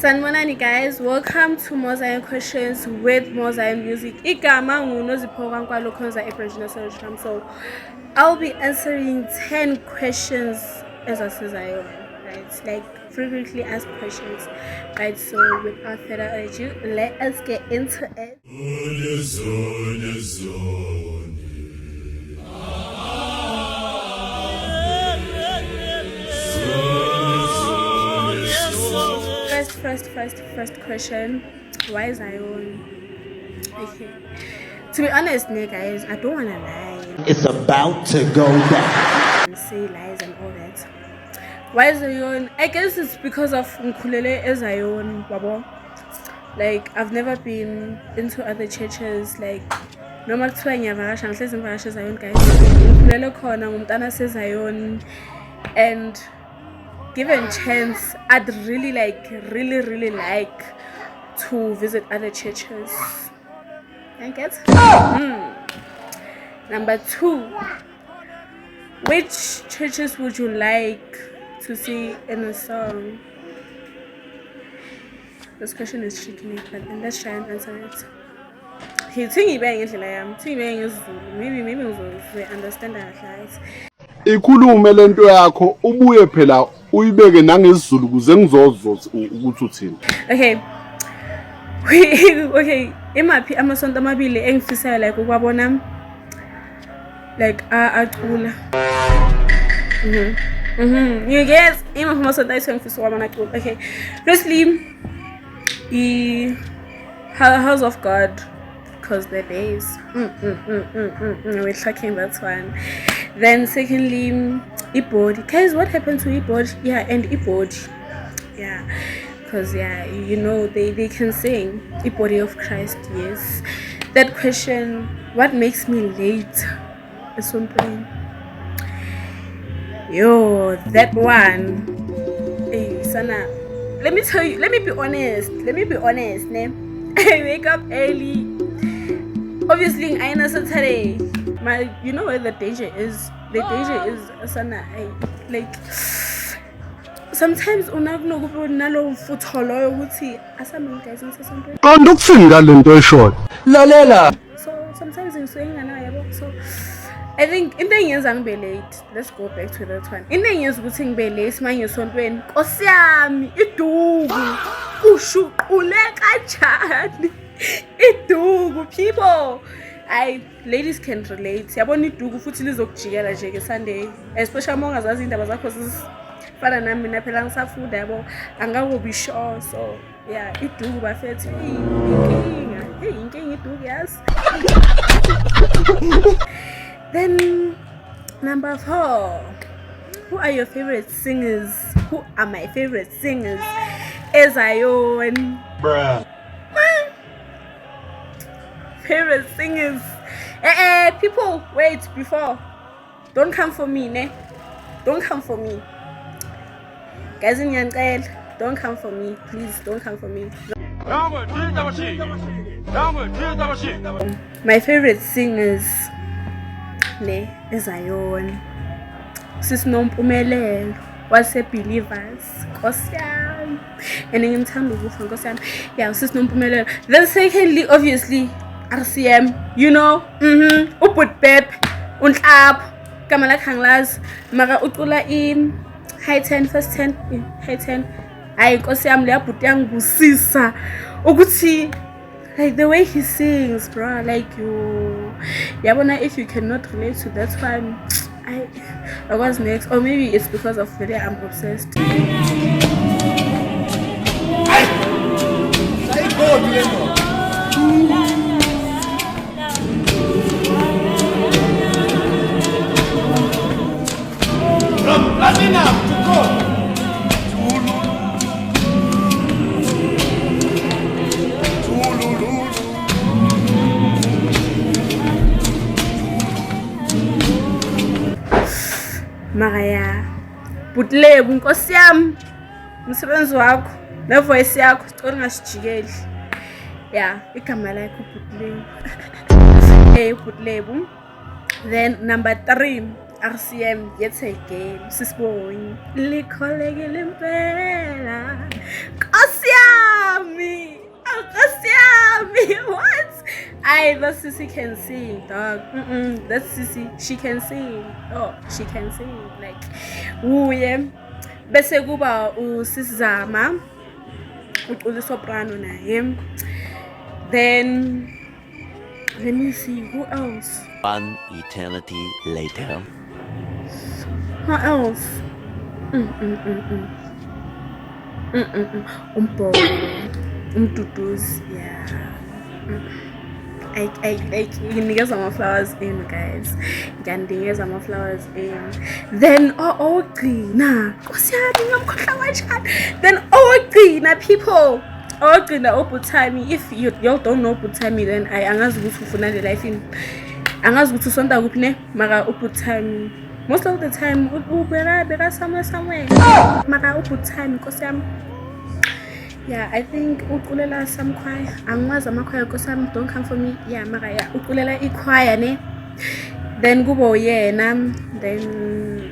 Sanibonani guys, welcome to Mosaic Questions with Mosaic Music. Igama ngunozipho Kankwalo Khonza Ebrejina Solution. So I'll be answering 10 questions as I say, right? Like frequently asked questions. Right, so without further ado, let us get into it. First question. Why Zion? Okay. To be honest, guys, I don't wanna lie. It's about to go down. And say lies and all that. Why Zion? I guess it's because of Nkulele Zion, Babo. Like I've never been into other churches. Like normal Zion guys. Nkulele khona ngumntana seZion, and given chance, I'd really like to visit other churches. I guess. Number 2, which churches would you like to see in a song? This question is tricky, but let's try and answer it. Maybe we understand that, guys. Ikhulume lento yakho ubuye phela uyibeke nangesizulu kuze ngizozwa ukuthi uthini. Okay. Okay, imaphi amasonto amabili engifisayo like ukwabona like acula. You guys, imaphi amasonto engifisa ukwabona acula. Okay. Firstly, the House of God, because the bass. We're tracking that one. Then secondly, Ibodi. Guys, what happened to Ibodi? Yeah, and Ibodi. Yeah. Because yeah, you know they can sing the body of Christ. Yes. That question, what makes me late? Is something. Yo, that one. Hey, Sana. Let me tell you. Let me be honest. Ne? I wake up early. Obviously, I know Saturday. You know where the danger is. The danger is Sana. Like. Sometimes unakunalo mfutho loyo ukuthi asameni guys ngisasonto. Qonda ukuthini ngalento eshort. Lalela. So sometimes ngisuyenga yabo. So I think into engenza ngibe late. Let's go back to that one. Into engenza ukuthi ngibe late manje esontweni. Nkosi yami iduku ushuqule kanjani? Iduku people. Ladies can relate. Yabona iduku futhi lizokujikela nje ke Sunday. Especially uma ungazazi indaba zakho fana nami mina phela ngisafunda yabo angakubisho. So yeah, iduku bafethu inkinga iduku yazi. Then number 4, who are your favorite singers? Who are my favorite singers? Zion. Bruh. Favorite singers. People, wait, before. Don't come for me, ne? Don't come for me. Guys in Yankel, don't come for me. Please, don't come for me. My favorite singers, ne, Zion. Sis Nompumelelo, wase Believers, Nkosi yami. And ngimthanda ukufa Nkosi yami. Yeah, Sis Nompumelelo. Then secondly, obviously, RCM, you know, uput pep, untlap, kamala kanglas, mara ucula high 10, first 10, high 10. Hayi Nkosi yami leya bhuti yangibusisa ukuthi like the way he sings, bro, like you yabona, if you cannot relate to that one, I was next, or maybe it's because of the way I'm obsessed. From platinum to gold. Maya Butlebu Nkosi yami, umsebenzi wakho ne voice yakho sicela ngasijikeli. Yeah, igama lakho Butlebu. Butlebu. Then number 3, RCM, yet again, sisibonye likholekile impela Nkosi yami. that sissy can sing, dog. That sissy, she can sing. Oh, she can sing. Like, uye. Bese kuba uSizama, ucula soprano naye. Then let me see who else. One eternity later. Who else? Umbo, Umtutus, yeah. I nginikeza ama-flowers in, guys. Ngiyanikeza ama-flowers in. Then ogcina. Nkosi yami ngamkhohlwa kanjani. Then ogcina, people. Ogcina uButhami. If y'all don't know Buthami, then angazi ukuthi ufuna le life in. Angazi ukuthi usonta kuphi ne, mara uButhami. Most of the time ubeka somewhere. Mara uButhami nkosi yami. Yeah, I think uculela some choir. Angwazi amachoir nkosi yami, don't come for me. Yeah, mara yeah, uculela ichoir ne. Then kubo yena. Then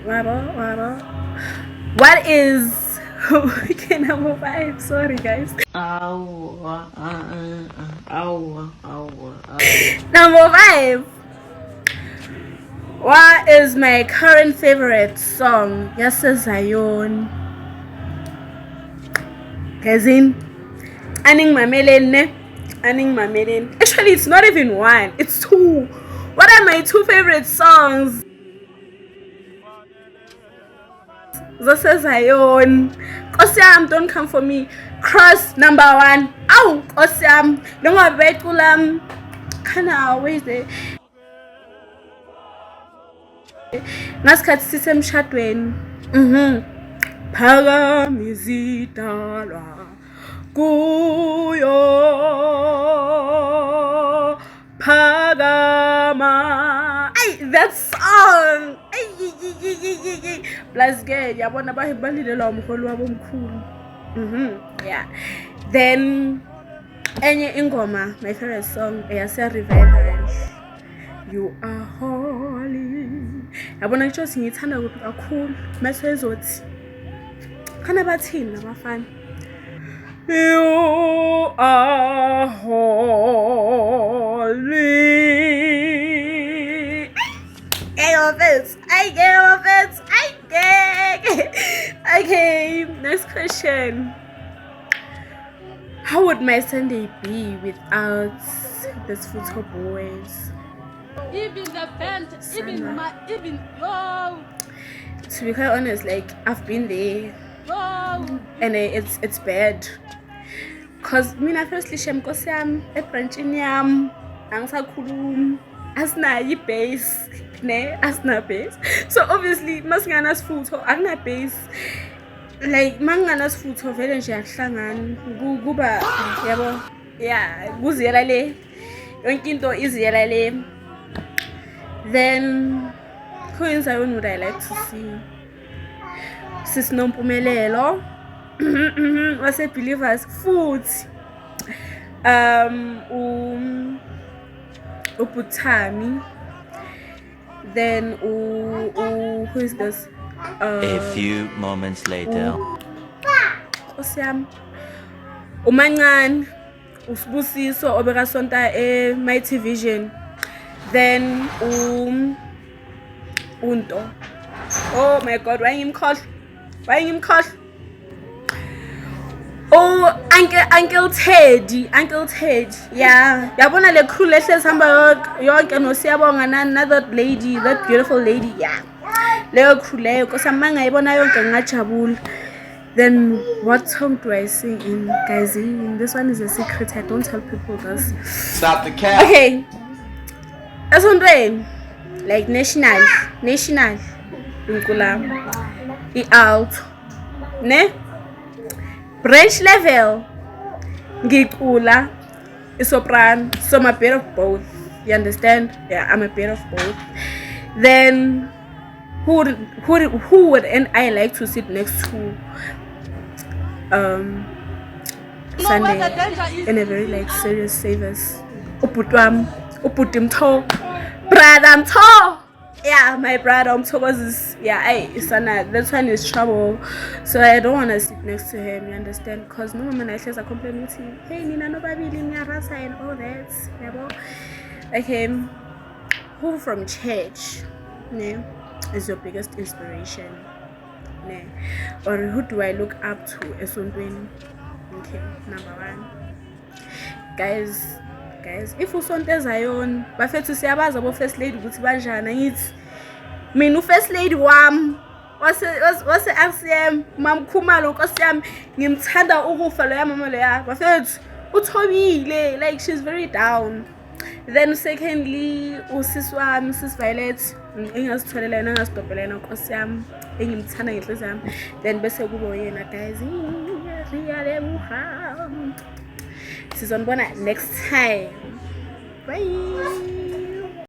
wabo. What is okay, number 5? Sorry guys. Number 5. What is my current favorite song? Yes, Zion. Kazin. Aning Mamelen. Actually, it's not even one. It's 2. What are my 2 favorite songs? Zose Zion. Kosiam, don't come for me. Cross number 1. Ow, Kosiam. Don't have betulam. Kana always there. Ngasikhathi sisemshadweni. Phakamizidalwa kuyo phakama. Ay, that song. Plus girl, yabona balilelwa umholi wabo omkhulu. Yeah. Then enye ingoma, my favorite song eyase Revival. You are holy. Yabona ngisho singithanda kuphi kakhulu. Mase ezothi khana bathini abafana. You are holy. I gave it. Okay, next question. How would my Sunday be without the Futo Boys? Even the band, even yo. To be quite honest, like I've been there, and it's bad. Cause mina firstly shem kosam e branchini yam angisakhulumi asina bass ne asina bass. So obviously masingana sifutho akuna bass. Like mangana sifutho vele nje yahlangana kuba yabo. Yeah, kuziyela le. Yonke into iziyela le. Then who is Zion would I like to see? Sis Nompumelelo. Wase Believers food. Ubuthami. Then who is this? A few moments later. Osiam. Umangan. Usibusiso obeka sonta Mighty Vision. Then Unto. Oh my god, why him call? Oh, Uncle Teddy. Yeah. Yabona le crew lehle sihamba yonke noSiyabonga another lady, that beautiful lady. Yeah. Leyo crew leyo kosamanga ibona yonke ngajabula. Then what song do I sing in, guys? This one is a secret. I don't tell people this. Stop the cap. Okay. That's one way. Like national. Unkula. Out. Ne? Branch level. Ngikula. Soprano. So I'm a bit of both. You understand? Yeah, I'm a bit of both. Then who would and I like to sit next to Sunday in a very like serious service. Uputim to. Brother Mto. Yeah, my brother Umthokozis. Yeah, that one is trouble. So I don't want to sit next to him, you understand? Because no woman I says I complain with him. Hey, Nina no baby rasa and all that. Okay. Who from church is your biggest inspiration? Or who do I look up to as something? Okay, number 1. Guys, if usonto ezayon bafethu siyabaza abo first lady ukuthi banjani ngithi mina u first lady wami wase RCM mamkhumalo Nkosi yami ngimthanda ukufa lo yamama lo ya bafethu uthobile, like she's very down. Then secondly usisi wami sis Violet engazitholela yena engazidobhela yena Nkosi yami engimthanda ngenhliziyo yami. Then bese kubo yena guys sizonibona next time. Bye.